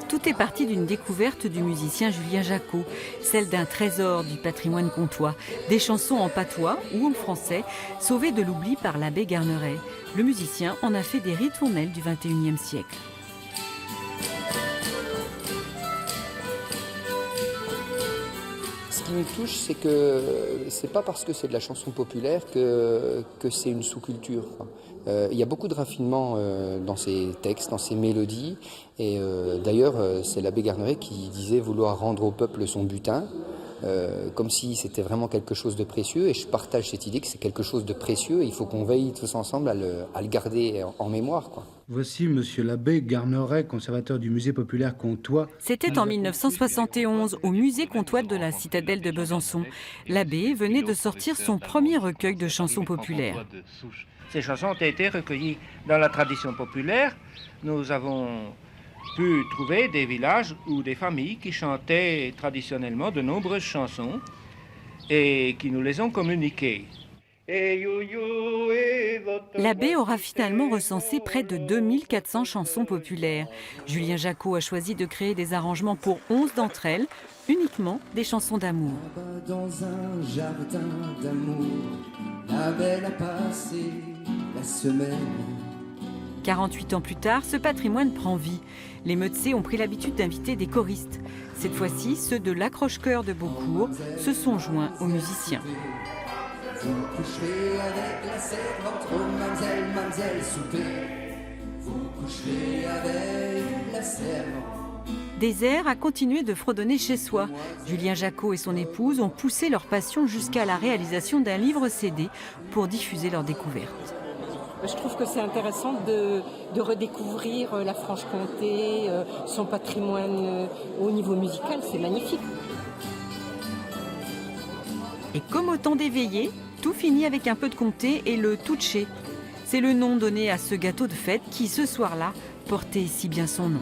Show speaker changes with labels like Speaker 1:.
Speaker 1: Tout est parti d'une découverte du musicien Julien Jacot, celle d'un trésor du patrimoine comtois, des chansons en patois ou en français, sauvées de l'oubli par l'abbé Garneret. Le musicien en a fait des ritournelles du XXIe siècle.
Speaker 2: Ce qui me touche, c'est que c'est pas parce que c'est de la chanson populaire que c'est une sous-culture. Il y a beaucoup de raffinement dans ces textes, dans ces mélodies. Et d'ailleurs, c'est l'abbé Garneret qui disait vouloir rendre au peuple son butin, comme si c'était vraiment quelque chose de précieux. Et je partage cette idée que c'est quelque chose de précieux et il faut qu'on veille tous ensemble à le garder en mémoire, quoi.
Speaker 3: Voici monsieur l'abbé Garneret, conservateur du musée populaire comtois.
Speaker 1: C'était en 1971 au musée comtois de la citadelle de Besançon. L'abbé venait de sortir son premier recueil de chansons populaires.
Speaker 4: Ces chansons ont été recueillies dans la tradition populaire. Nous avons pu trouver des villages ou des familles qui chantaient traditionnellement de nombreuses chansons et qui nous les ont communiquées.
Speaker 1: L'abbé aura finalement recensé près de 2400 chansons populaires. Julien Jacot a choisi de créer des arrangements pour 11 d'entre elles, uniquement des chansons d'amour.
Speaker 5: Dans un jardin d'amour, la belle a passé la semaine.
Speaker 1: 48 ans plus tard, ce patrimoine prend vie. Les Meutzé ont pris l'habitude d'inviter des choristes. Cette fois-ci, ceux de l'Accroche-Cœur de Beaucourt se sont joints aux musiciens.
Speaker 5: Vous coucherez avec la servante, oh mademoiselle, mademoiselle, souper. Vous coucherez avec la servante.
Speaker 1: Désert a continué de fredonner chez soi. Julien Jacot et son épouse ont poussé leur passion jusqu'à la réalisation d'un livre CD pour diffuser leurs découvertes.
Speaker 6: Je trouve que c'est intéressant de redécouvrir la Franche-Comté, son patrimoine au niveau musical, c'est magnifique.
Speaker 1: Et comme au temps des veillées, tout finit avec un peu de comté et le touché. C'est le nom donné à ce gâteau de fête qui, ce soir-là, portait si bien son nom.